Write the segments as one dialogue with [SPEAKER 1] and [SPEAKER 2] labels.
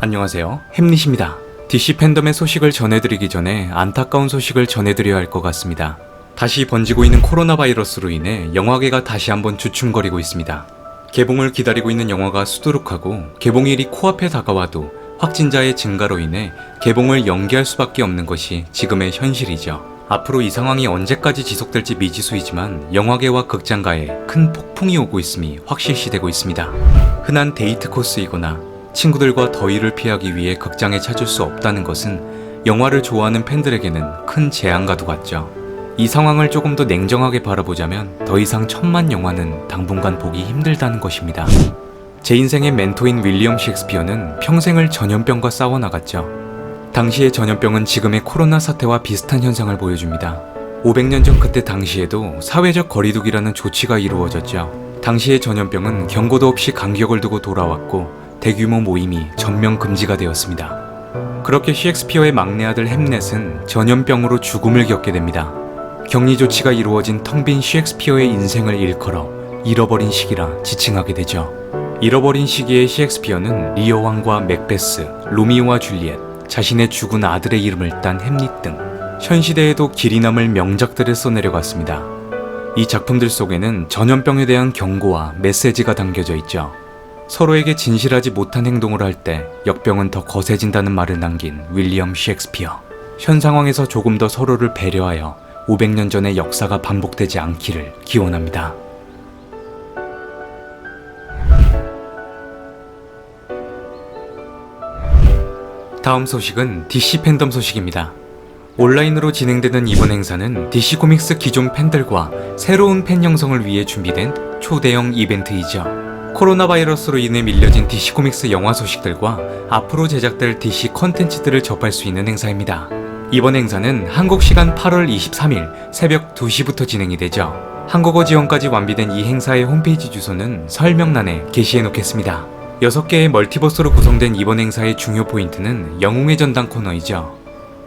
[SPEAKER 1] 안녕하세요, 햄릿입니다. DC 팬덤의 소식을 전해드리기 전에 안타까운 소식을 전해드려야 할 것 같습니다. 다시 번지고 있는 코로나 바이러스로 인해 영화계가 다시 한번 주춤거리고 있습니다. 개봉을 기다리고 있는 영화가 수두룩하고 개봉일이 코앞에 다가와도 확진자의 증가로 인해 개봉을 연기할 수밖에 없는 것이 지금의 현실이죠. 앞으로 이 상황이 언제까지 지속될지 미지수이지만 영화계와 극장가에 큰 폭풍이 오고 있음이 확실시되고 있습니다. 흔한 데이트 코스이거나 친구들과 더위를 피하기 위해 극장에 찾을 수 없다는 것은 영화를 좋아하는 팬들에게는 큰 재앙과도 같죠. 이 상황을 조금 더 냉정하게 바라보자면 더 이상 천만 영화는 당분간 보기 힘들다는 것입니다. 제 인생의 멘토인 윌리엄 셰익스피어는 평생을 전염병과 싸워나갔죠. 당시의 전염병은 지금의 코로나 사태와 비슷한 현상을 보여줍니다. 500년 전 그때 당시에도 사회적 거리두기라는 조치가 이루어졌죠. 당시의 전염병은 경고도 없이 간격을 두고 돌아왔고 대규모 모임이 전면 금지가 되었습니다. 그렇게 셰익스피어의 막내 아들 햄넷은 전염병으로 죽음을 겪게 됩니다. 격리 조치가 이루어진 텅 빈 셰익스피어의 인생을 일컬어 잃어버린 시기라 지칭하게 되죠. 잃어버린 시기의 셰익스피어는 리어 왕과 맥베스, 로미오와 줄리엣, 자신의 죽은 아들의 이름을 딴 햄릿 등 현 시대에도 길이 남을 명작들을 써내려갔습니다. 이 작품들 속에는 전염병에 대한 경고와 메시지가 담겨져 있죠. 서로에게 진실하지 못한 행동을 할 때 역병은 더 거세진다는 말을 남긴 윌리엄 셰익스피어. 현 상황에서 조금 더 서로를 배려하여 500년 전의 역사가 반복되지 않기를 기원합니다. 다음 소식은 DC 팬덤 소식입니다. 온라인으로 진행되는 이번 행사는 DC 코믹스 기존 팬들과 새로운 팬 형성을 위해 준비된 초대형 이벤트이죠. 코로나 바이러스로 인해 밀려진 DC 코믹스 영화 소식들과 앞으로 제작될 DC 컨텐츠들을 접할 수 있는 행사입니다. 이번 행사는 한국 시간 8월 23일 새벽 2시부터 진행이 되죠. 한국어 지원까지 완비된 이 행사의 홈페이지 주소는 설명란에 게시해 놓겠습니다. 6개의 멀티버스로 구성된 이번 행사의 중요 포인트는 영웅의 전당 코너이죠.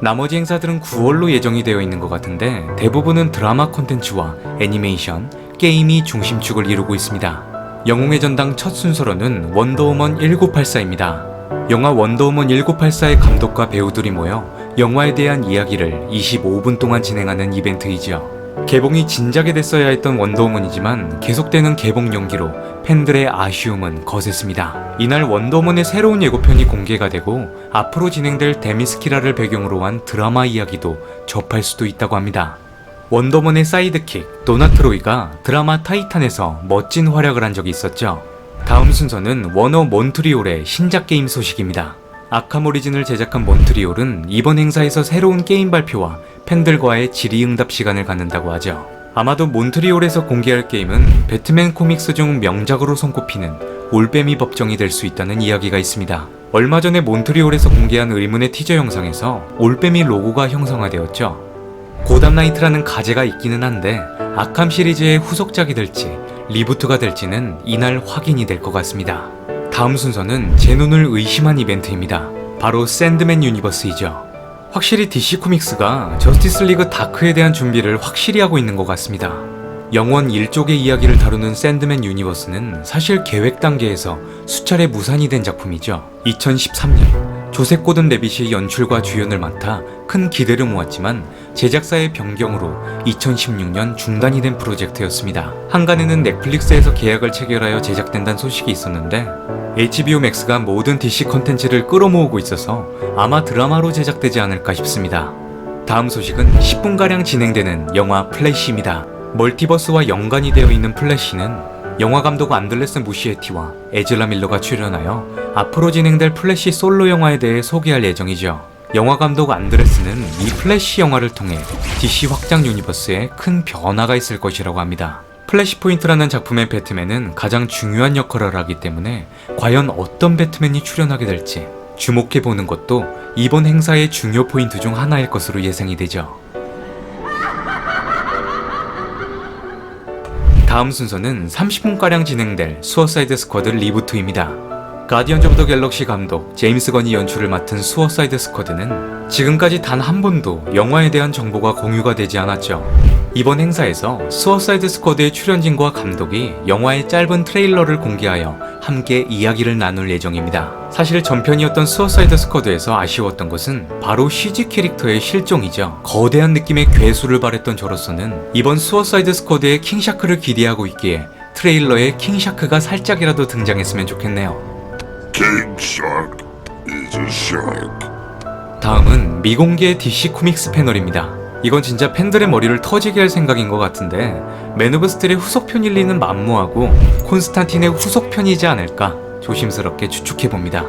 [SPEAKER 1] 나머지 행사들은 9월로 예정이 되어 있는 것 같은데 대부분은 드라마 콘텐츠와 애니메이션, 게임이 중심축을 이루고 있습니다. 영웅의 전당 첫 순서로는 원더우먼 1984입니다. 영화 원더우먼 1984의 감독과 배우들이 모여 영화에 대한 이야기를 25분 동안 진행하는 이벤트이죠. 개봉이 진작에 됐어야 했던 원더우먼이지만 계속되는 개봉 연기로 팬들의 아쉬움은 거셌습니다. 이날 원더우먼의 새로운 예고편이 공개가 되고 앞으로 진행될 데미스키라를 배경으로 한 드라마 이야기도 접할 수도 있다고 합니다. 원더우먼의 사이드킥 도나트로이가 드라마 타이탄에서 멋진 활약을 한 적이 있었죠. 다음 순서는 워너 몬트리올의 신작 게임 소식입니다. 아캄 오리진을 제작한 몬트리올은 이번 행사에서 새로운 게임 발표와 팬들과의 질의응답 시간을 갖는다고 하죠. 아마도 몬트리올에서 공개할 게임은 배트맨 코믹스 중 명작으로 손꼽히는 올빼미 법정이 될 수 있다는 이야기가 있습니다. 얼마 전에 몬트리올에서 공개한 의문의 티저 영상에서 올빼미 로고가 형성화되었죠. 고담 나이트라는 가제가 있기는 한데 아캄 시리즈의 후속작이 될지 리부트가 될지는 이날 확인이 될 것 같습니다. 다음 순서는 제 눈을 의심한 이벤트입니다. 바로 샌드맨 유니버스이죠. 확실히 DC 코믹스가 저스티스 리그 다크에 대한 준비를 확실히 하고 있는 것 같습니다. 영원 1족의 이야기를 다루는 샌드맨 유니버스는 사실 계획 단계에서 수차례 무산이 된 작품이죠. 2013년 조셉 고든 레빗이 연출과 주연을 맡아 큰 기대를 모았지만 제작사의 변경으로 2016년 중단이 된 프로젝트였습니다. 한간에는 넷플릭스에서 계약을 체결하여 제작된다는 소식이 있었는데 HBO Max가 모든 DC 컨텐츠를 끌어모으고 있어서 아마 드라마로 제작되지 않을까 싶습니다. 다음 소식은 10분가량 진행되는 영화 플래시입니다. 멀티버스와 연관이 되어 있는 플래시는 영화감독 안들레스 무시에티와 에즈라 밀러가 출연하여 앞으로 진행될 플래시 솔로 영화에 대해 소개할 예정이죠. 영화감독 안드레스는 이 플래시 영화를 통해 DC 확장 유니버스에 큰 변화가 있을 것이라고 합니다. 플래시포인트라는 작품의 배트맨은 가장 중요한 역할을 하기 때문에 과연 어떤 배트맨이 출연하게 될지 주목해보는 것도 이번 행사의 중요 포인트 중 하나일 것으로 예상이 되죠. 다음 순서는 30분가량 진행될 수어사이드 스쿼드 리부트입니다. 가디언즈 오브 더 갤럭시 감독 제임스 건이 연출을 맡은 수어사이드 스쿼드는 지금까지 단 한 번도 영화에 대한 정보가 공유가 되지 않았죠. 이번 행사에서 수어사이드 스쿼드의 출연진과 감독이 영화의 짧은 트레일러를 공개하여 함께 이야기를 나눌 예정입니다. 사실 전편이었던 수어사이드 스쿼드에서 아쉬웠던 것은 바로 CG 캐릭터의 실종이죠. 거대한 느낌의 괴수를 바랬던 저로서는 이번 수어사이드 스쿼드의 킹샤크를 기대하고 있기에 트레일러에 킹샤크가 살짝이라도 등장했으면 좋겠네요.
[SPEAKER 2] King Shark is a shark.
[SPEAKER 1] 다음은 미공개 DC 코믹스 패널입니다. 이건 진짜 팬들의 머리를 터지게 할 생각인 것 같은데 맨 오브 스틸의 후속편일 리는 만무하고 콘스탄틴의 후속편이지 않을까 조심스럽게 추측해봅니다.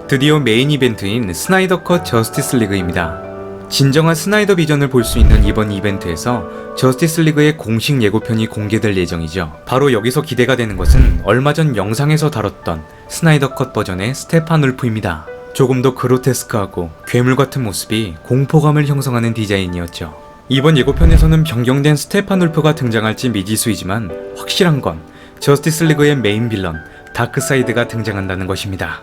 [SPEAKER 1] 드디어 메인 이벤트인 스나이더 컷 저스티스 리그입니다. 진정한 스나이더 비전을 볼 수 있는 이번 이벤트에서 저스티스 리그의 공식 예고편이 공개될 예정이죠. 바로 여기서 기대가 되는 것은 얼마 전 영상에서 다뤘던 스나이더 컷 버전의 스테판 울프입니다. 조금 더 그로테스크하고 괴물 같은 모습이 공포감을 형성하는 디자인이었죠. 이번 예고편에서는 변경된 스테판 울프가 등장할지 미지수이지만 확실한 건 저스티스 리그의 메인 빌런 다크사이드가 등장한다는 것입니다.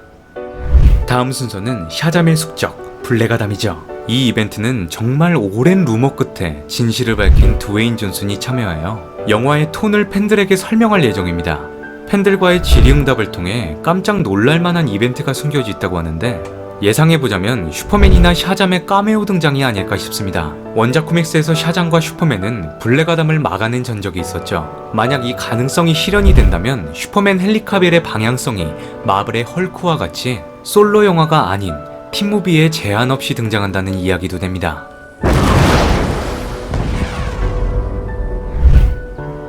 [SPEAKER 1] 다음 순서는 샤잠의 숙적 블랙아담이죠. 이 이벤트는 정말 오랜 루머 끝에 진실을 밝힌 드웨인 존슨이 참여하여 영화의 톤을 팬들에게 설명할 예정입니다. 팬들과의 질의응답을 통해 깜짝 놀랄만한 이벤트가 숨겨져 있다고 하는데 예상해보자면 슈퍼맨이나 샤잠의 카메오 등장이 아닐까 싶습니다. 원작 코믹스에서 샤잠과 슈퍼맨은 블랙아담을 막아낸 전적이 있었죠. 만약 이 가능성이 실현이 된다면 슈퍼맨 헨리 카빌의 방향성이 마블의 헐크와 같이 솔로 영화가 아닌 팀무비에 제한 없이 등장한다는 이야기도 됩니다.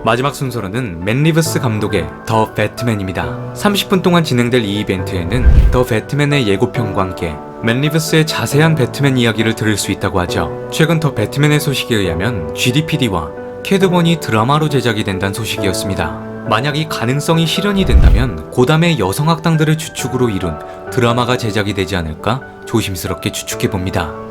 [SPEAKER 1] 마지막 순서로는 맨 리브스 감독의 더 배트맨입니다. 30분 동안 진행될 이 이벤트에는 더 배트맨의 예고편과 함께 맨 리브스의 자세한 배트맨 이야기를 들을 수 있다고 하죠. 최근 더 배트맨의 소식에 의하면 GDPD와 캐드번이 드라마로 제작이 된다는 소식이었습니다. 만약 이 가능성이 실현이 된다면 고담의 여성악당들을 주축으로 이룬 드라마가 제작이 되지 않을까 조심스럽게 추측해봅니다.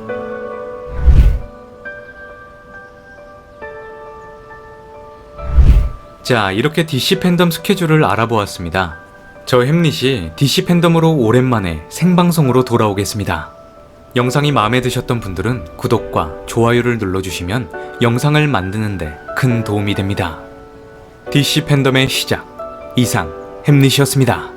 [SPEAKER 1] 자, 이렇게 DC 팬덤 스케줄을 알아보았습니다. 저 햄릿이 DC 팬덤으로 오랜만에 생방송으로 돌아오겠습니다. 영상이 마음에 드셨던 분들은 구독과 좋아요를 눌러주시면 영상을 만드는데 큰 도움이 됩니다. DC 팬덤의 시작, 이상 햄릿이었습니다.